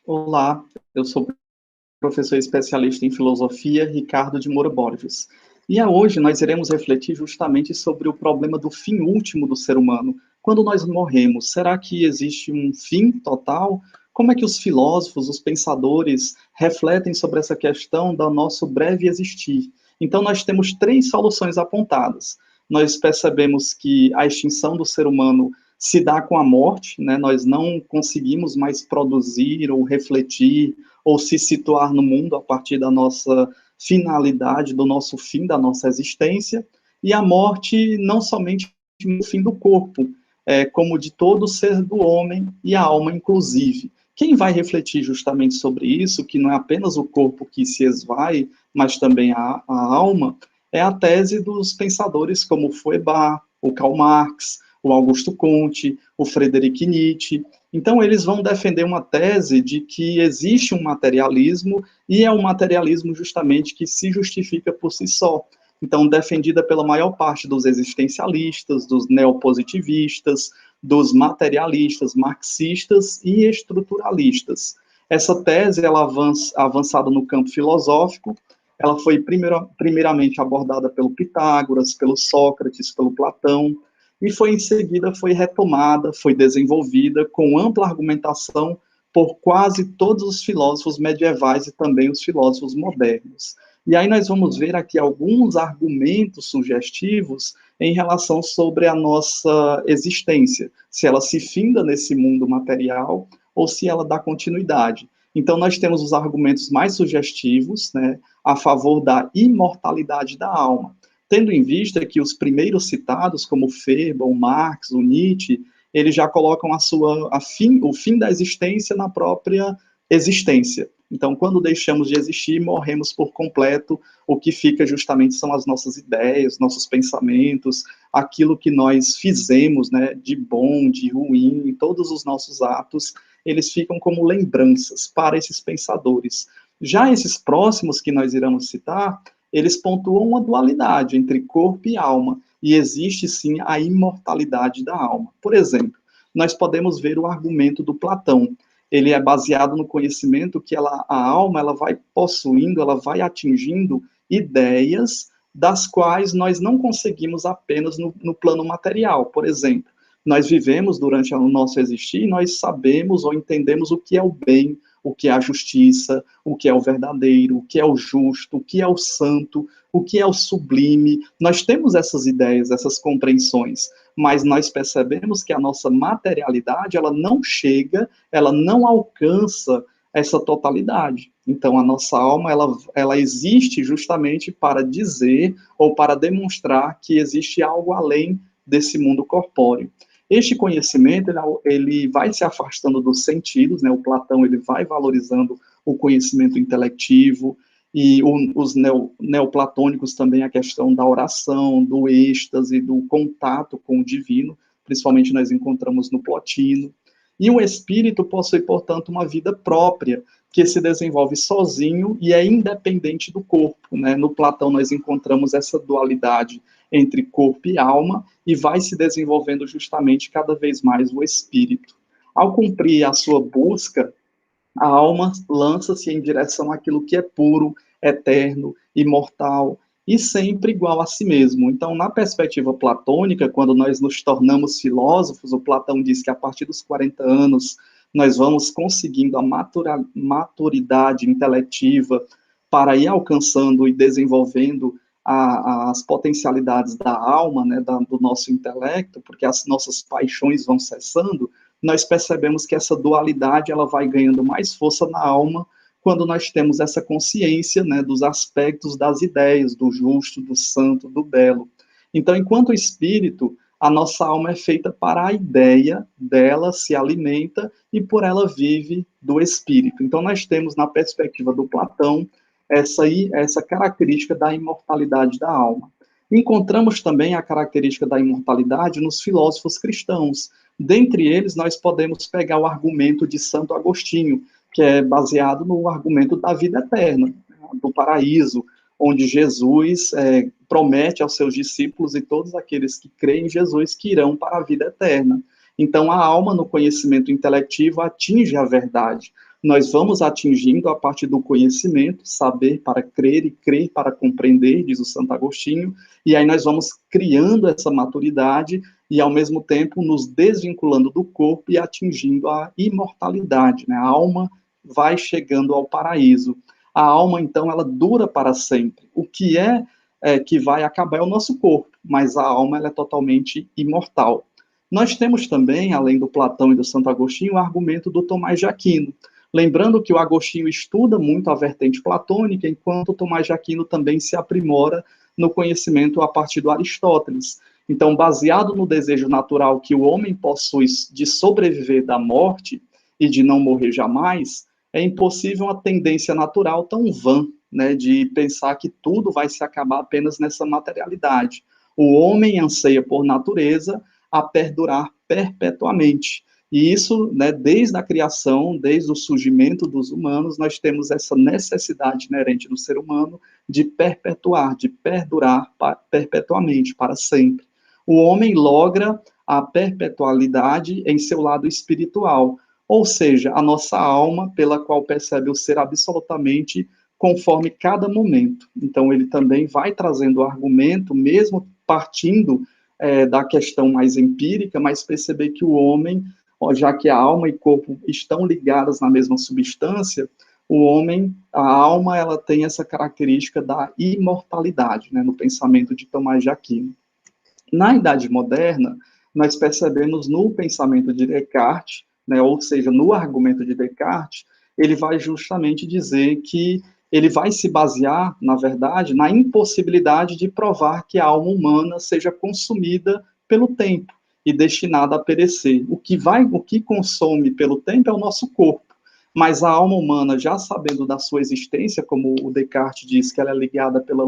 Olá, eu sou professor especialista em filosofia, Ricardo de Moura Borges. E hoje nós iremos refletir justamente sobre o problema do fim último do ser humano. Quando nós morremos, será que existe um fim total? Como é que os filósofos, os pensadores refletem sobre essa questão do nosso breve existir? Então nós temos três soluções apontadas. Nós percebemos que a extinção do ser humano se dá com a morte, né? Nós não conseguimos mais produzir ou refletir ou se situar no mundo a partir da nossa finalidade, do nosso fim, da nossa existência, e a morte não somente no fim do corpo, como de todo ser do homem e a alma inclusive. Quem vai refletir justamente sobre isso, que não é apenas o corpo que se esvai, mas também a alma, é a tese dos pensadores como Feuerbach, o Karl Marx, o Augusto Comte, o Friedrich Nietzsche. Então, eles vão defender uma tese de que existe um materialismo, e é um materialismo justamente que se justifica por si só. Então, defendida pela maior parte dos existencialistas, dos neopositivistas, dos materialistas, marxistas e estruturalistas. Essa tese, ela avançada no campo filosófico, ela foi primeiramente abordada pelo Pitágoras, pelo Sócrates, pelo Platão, e foi em seguida foi retomada, foi desenvolvida com ampla argumentação por quase todos os filósofos medievais e também os filósofos modernos. E aí nós vamos ver aqui alguns argumentos sugestivos em relação sobre a nossa existência, se ela se finda nesse mundo material ou se ela dá continuidade. Então nós temos os argumentos mais sugestivos, né, a favor da imortalidade da alma, tendo em vista que os primeiros citados, como Feuerbach, o Marx, o Nietzsche, eles já colocam o fim da existência na própria existência. Então, quando deixamos de existir, morremos por completo, o que fica justamente são as nossas ideias, nossos pensamentos, aquilo que nós fizemos, né, de bom, de ruim, todos os nossos atos, eles ficam como lembranças para esses pensadores. Já esses próximos que nós iremos citar, eles pontuam uma dualidade entre corpo e alma, e existe sim a imortalidade da alma. Por exemplo, nós podemos ver o argumento do Platão. Ele é baseado no conhecimento que a alma ela vai possuindo, ela vai atingindo ideias das quais nós não conseguimos apenas no plano material. Por exemplo, nós vivemos durante o nosso existir e nós sabemos ou entendemos o que é o bem, o que é a justiça, o que é o verdadeiro, o que é o justo, o que é o santo, o que é o sublime. Nós temos essas ideias, essas compreensões, mas nós percebemos que a nossa materialidade, ela não chega, ela não alcança essa totalidade. Então, a nossa alma, ela existe justamente para dizer ou para demonstrar que existe algo além desse mundo corpóreo. Este conhecimento, ele vai se afastando dos sentidos, né? O Platão, ele vai valorizando o conhecimento intelectivo, e os neoplatônicos também a questão da oração, do êxtase, do contato com o divino, principalmente nós encontramos no Plotino. E o espírito possui, portanto, uma vida própria, que se desenvolve sozinho e é independente do corpo, né? No Platão nós encontramos essa dualidade entre corpo e alma, e vai se desenvolvendo justamente cada vez mais o espírito. Ao cumprir a sua busca, a alma lança-se em direção àquilo que é puro, eterno, imortal e sempre igual a si mesmo. Então, na perspectiva platônica, quando nós nos tornamos filósofos, o Platão diz que a partir dos 40 anos nós vamos conseguindo a maturidade intelectiva para ir alcançando e desenvolvendo as potencialidades da alma, né, do nosso intelecto, porque as nossas paixões vão cessando. Nós percebemos que essa dualidade ela vai ganhando mais força na alma quando nós temos essa consciência, né, dos aspectos das ideias, do justo, do santo, do belo. Então, enquanto espírito, a nossa alma é feita para a ideia, dela se alimenta e por ela vive do espírito. Então, nós temos na perspectiva do Platão essa característica da imortalidade da alma. Encontramos também a característica da imortalidade nos filósofos cristãos. Dentre eles, nós podemos pegar o argumento de Santo Agostinho, que é baseado no argumento da vida eterna, do paraíso, onde Jesus promete aos seus discípulos e todos aqueles que creem em Jesus que irão para a vida eterna. Então, a alma, no conhecimento intelectivo, atinge a verdade. nós vamos atingindo a partir do conhecimento, saber para crer e crer para compreender, diz o Santo Agostinho, e aí nós vamos criando essa maturidade e, ao mesmo tempo, nos desvinculando do corpo e atingindo a imortalidade, né? A alma vai chegando ao paraíso. A alma, então, ela dura para sempre. O que que vai acabar é o nosso corpo, mas a alma ela é totalmente imortal. Nós temos também, além do Platão e do Santo Agostinho, o argumento do Tomás de Aquino. Lembrando que o Agostinho estuda muito a vertente platônica, enquanto o Tomás de Aquino também se aprimora no conhecimento a partir do Aristóteles. Então, baseado no desejo natural que o homem possui de sobreviver da morte e de não morrer jamais, é impossível uma tendência natural tão vã, né, de pensar que tudo vai se acabar apenas nessa materialidade. O homem anseia por natureza a perdurar perpetuamente. E isso, né, desde a criação, desde o surgimento dos humanos, nós temos essa necessidade inerente no ser humano de perpetuar, de perdurar perpetuamente, para sempre. O homem logra a perpetualidade em seu lado espiritual, ou seja, a nossa alma, pela qual percebe o ser absolutamente conforme cada momento. Então, ele também vai trazendo o argumento, mesmo partindo da questão mais empírica, mas perceber que o homem, já que a alma e corpo estão ligadas na mesma substância, o homem, a alma, ela tem essa característica da imortalidade, né, no pensamento de Tomás de Aquino. Na Idade Moderna, nós percebemos no pensamento de Descartes, né, ou seja, no argumento de Descartes, ele vai justamente dizer que ele vai se basear, na verdade, na impossibilidade de provar que a alma humana seja consumida pelo tempo e destinada a perecer. O que consome pelo tempo é o nosso corpo, mas a alma humana, já sabendo da sua existência, como o Descartes diz que ela é ligada pela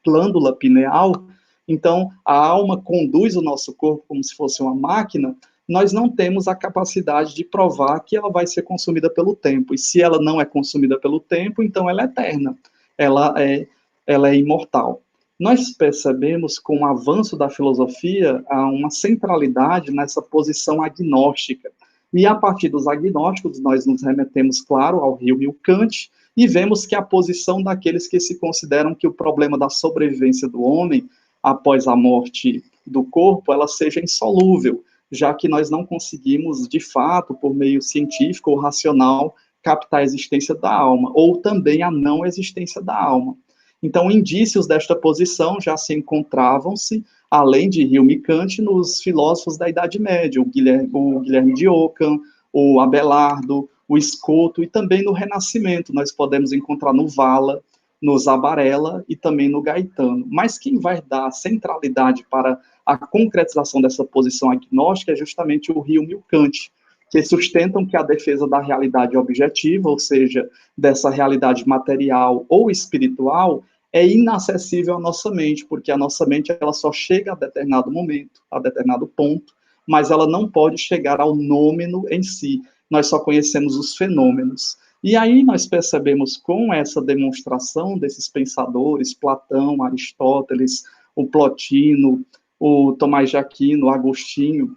glândula pineal, então a alma conduz o nosso corpo como se fosse uma máquina. Nós não temos a capacidade de provar que ela vai ser consumida pelo tempo. E se ela não é consumida pelo tempo, então ela é eterna, ela é imortal. Nós percebemos, com o avanço da filosofia, há uma centralidade nessa posição agnóstica. E a partir dos agnósticos, nós nos remetemos, claro, ao Hume e ao Kant, e vemos que a posição daqueles que se consideram que o problema da sobrevivência do homem após a morte do corpo, ela seja insolúvel, já que nós não conseguimos, de fato, por meio científico ou racional, captar a existência da alma, ou também a não existência da alma. Então, indícios desta posição já se encontravam-se, além de Hume e Kant, nos filósofos da Idade Média, o Guilherme de Ockham, o Abelardo, o Escoto, e também no Renascimento, nós podemos encontrar no Valla, no Zabarella e também no Gaetano. Mas quem vai dar centralidade para a concretização dessa posição agnóstica é justamente o Hume e o Kant, que sustentam que a defesa da realidade objetiva, ou seja, dessa realidade material ou espiritual, é inacessível à nossa mente, porque a nossa mente ela só chega a determinado momento, a determinado ponto, mas ela não pode chegar ao nômeno em si. Nós só conhecemos os fenômenos. E aí nós percebemos com essa demonstração desses pensadores, Platão, Aristóteles, o Plotino, o Tomás de Aquino, o Agostinho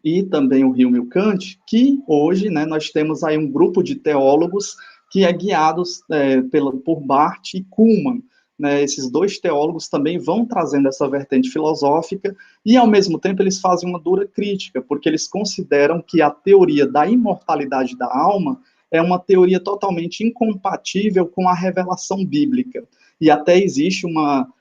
e também o Hume e o Kant, que hoje, né, nós temos aí um grupo de teólogos que é guiados por Barth e Kuhlmann. Né, esses dois teólogos também vão trazendo essa vertente filosófica e, ao mesmo tempo, eles fazem uma dura crítica, porque eles consideram que a teoria da imortalidade da alma é uma teoria totalmente incompatível com a revelação bíblica. E até existe uma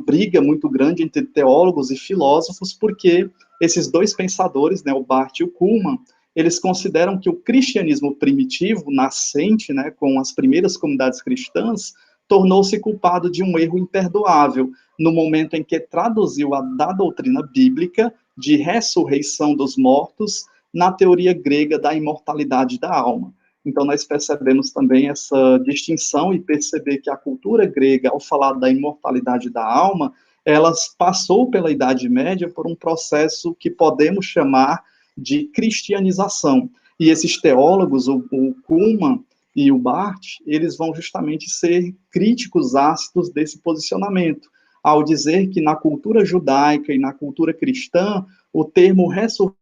briga muito grande entre teólogos e filósofos, porque esses dois pensadores, né, o Barth e o Kuhlmann, eles consideram que o cristianismo primitivo, nascente, né, com as primeiras comunidades cristãs, tornou-se culpado de um erro imperdoável, no momento em que traduziu da doutrina bíblica de ressurreição dos mortos na teoria grega da imortalidade da alma. Então, nós percebemos também essa distinção e perceber que a cultura grega, ao falar da imortalidade da alma, ela passou pela Idade Média por um processo que podemos chamar de cristianização. E esses teólogos, o Kuhlmann e o Barth, eles vão justamente ser críticos ácidos desse posicionamento, ao dizer que na cultura judaica e na cultura cristã, o termo ressurreição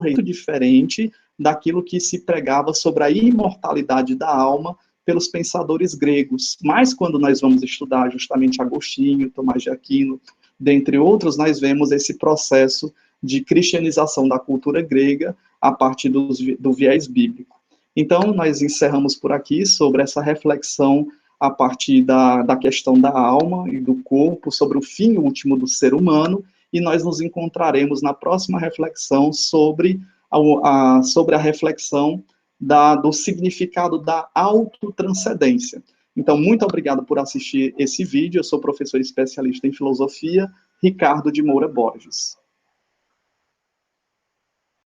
é muito diferente daquilo que se pregava sobre a imortalidade da alma pelos pensadores gregos. Mas quando nós vamos estudar justamente Agostinho, Tomás de Aquino, dentre outros, nós vemos esse processo de cristianização da cultura grega a partir do viés bíblico. Então, nós encerramos por aqui sobre essa reflexão a partir da questão da alma e do corpo, sobre o fim último do ser humano, e nós nos encontraremos na próxima reflexão sobre a reflexão do significado da autotranscendência. Então, muito obrigado por assistir esse vídeo. Eu sou professor especialista em filosofia, Ricardo de Moura Borges.